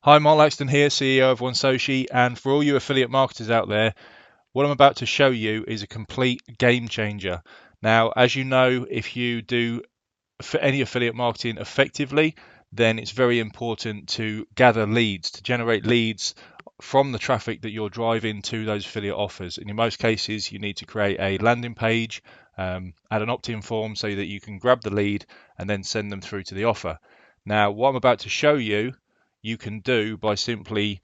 Hi, Mark Laxton here, CEO of Onesoci, and for all you affiliate marketers out there, what I'm about to show you is a complete game changer. Now, as you know, if you do any affiliate marketing effectively, then it's very important to gather leads, to generate leads from the traffic that you're driving to those affiliate offers. And in most cases, you need to create a landing page, add an opt-in form so that you can grab the lead and then send them through to the offer. Now, what I'm about to show you, you can do by simply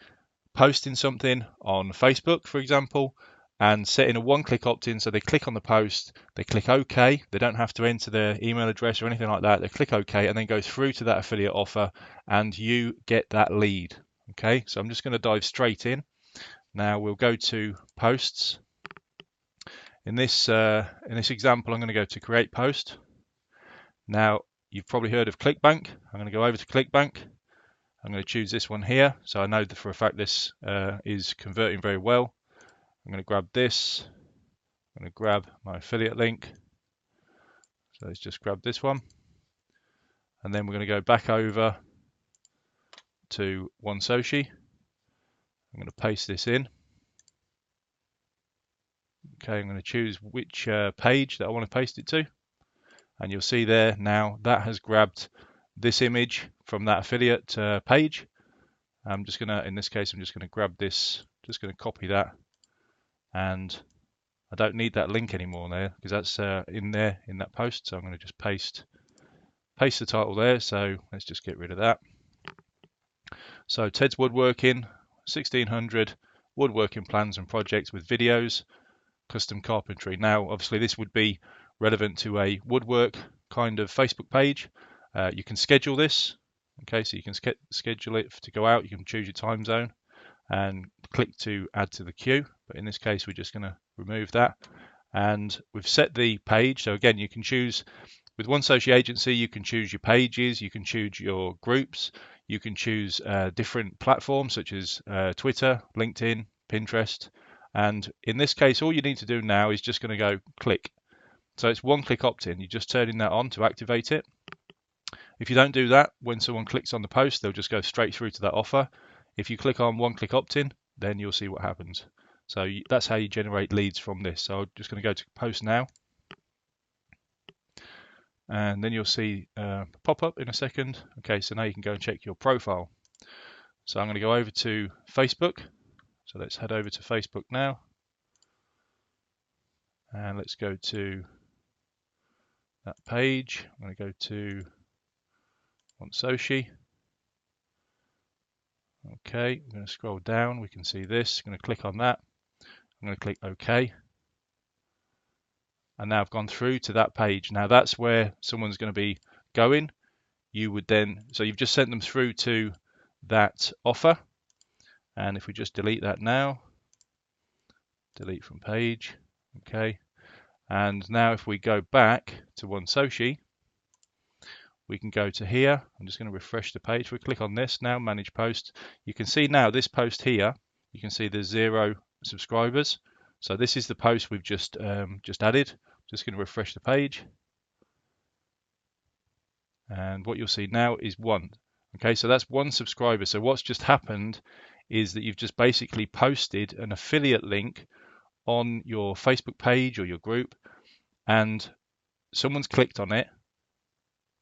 posting something on Facebook, for example, and setting a one-click opt-in. So they click on the post, they click OK. They don't have to enter their email address or anything like that. They click OK and then go through to that affiliate offer, and you get that lead. Okay, so I'm just going to dive straight in. Now we'll go to posts. In this example, I'm going to go to create post. Now you've probably heard of ClickBank. I'm going to go over to ClickBank. I'm going to choose this one here, so I know that for a fact this is converting very well. I'm going to grab this. I'm going to grab my affiliate link. So let's just grab this one. And then we're going to go back over to Onesoci. I'm going to paste this in. Okay, I'm going to choose which page that I want to paste it to. And you'll see there now that has grabbed this image from that affiliate page. I'm just going to, in this case, I'm just going to grab this, just going to copy that. And I don't need that link anymore there because that's in there in that post. So I'm going to just paste the title there. So let's just get rid of that. So Ted's Woodworking, 1600 woodworking plans and projects with videos, custom carpentry. Now, obviously, this would be relevant to a woodwork kind of Facebook page. You can schedule this. Okay, so you can schedule it to go out. You can choose your time zone and click to add to the queue. But in this case, we're just going to remove that. And we've set the page. So again, you can choose with Onesoci Agency, you can choose your pages, you can choose your groups, you can choose different platforms such as Twitter, LinkedIn, Pinterest. And in this case, all you need to do now is just going to go click. So it's one click opt-in. You're just turning that on to activate it. If you don't do that, when someone clicks on the post, they'll just go straight through to that offer. If you click on one click opt-in, then you'll see what happens. So that's how you generate leads from this. So I'm just going to go to post now. And then you'll see pop up in a second. Okay, so now you can go and check your profile. So I'm going to go over to Facebook. So let's head over to Facebook now. And let's go to that page. I'm going to go to Onesoci. Okay, I'm going to scroll down. We can see this. I'm going to click on that. I'm going to click OK. And now I've gone through to that page. Now that's where someone's going to be going. You would then, so you've just sent them through to that offer. And if we just delete that now, delete from page, okay. And now if we go back to Onesoci, we can go to here. I'm just going to refresh the page. We click on this now, manage post. You can see now this post here, you can see there's 0 subscribers. So this is the post we've just added. Just going to refresh the page. And what you'll see now is 1. Okay, so that's 1 subscriber. So what's just happened is that you've just basically posted an affiliate link on your Facebook page or your group, and someone's clicked on it.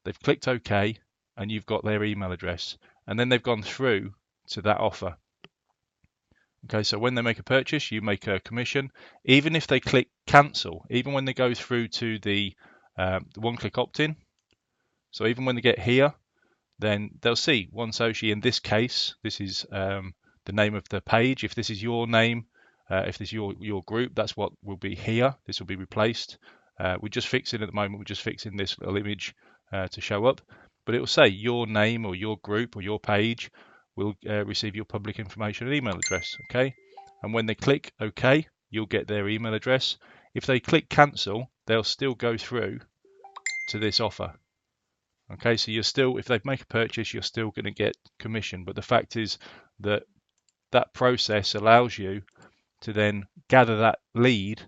They've clicked OK, and you've got their email address, and then they've gone through to that offer. Okay, so when they make a purchase, you make a commission. Even if they click cancel, even when they go through to the one-click opt-in, so even when they get here, then they'll see Onesoci. In this case, this is the name of the page. If this is your name, if this is your group, that's what will be here. This will be replaced. We're just fixing at the moment. We're just fixing this little image to show up, but it will say your name or your group or your page will receive your public information and email address. Okay, and when they click OK, you'll get their email address. If they click cancel, they'll still go through to this offer. Okay, so you're still, if they make a purchase, you're still going to get commission. But the fact is that that process allows you to then gather that lead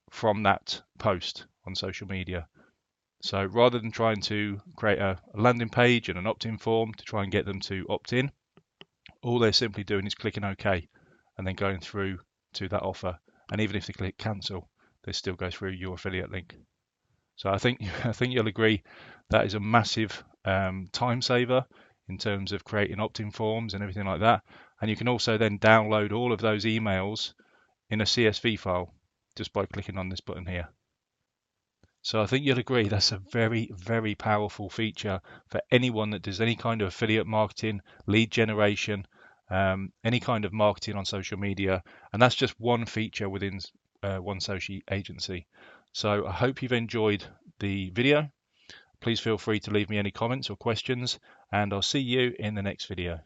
from that post on social media. So rather than trying to create a landing page and an opt-in form to try and get them to opt in, All they're simply doing is clicking OK and then going through to that offer. And even if they click cancel, they still go through your affiliate link. So I think you'll agree that is a massive time saver in terms of creating opt-in forms and everything like that. And you can also then download all of those emails in a CSV file just by clicking on this button here. So I think you'll agree that's a very, very powerful feature for anyone that does any kind of affiliate marketing, lead generation, any kind of marketing on social media. And that's just one feature within Onesoci agency. So I hope you've enjoyed the video. Please feel free to leave me any comments or questions, and I'll see you in the next video.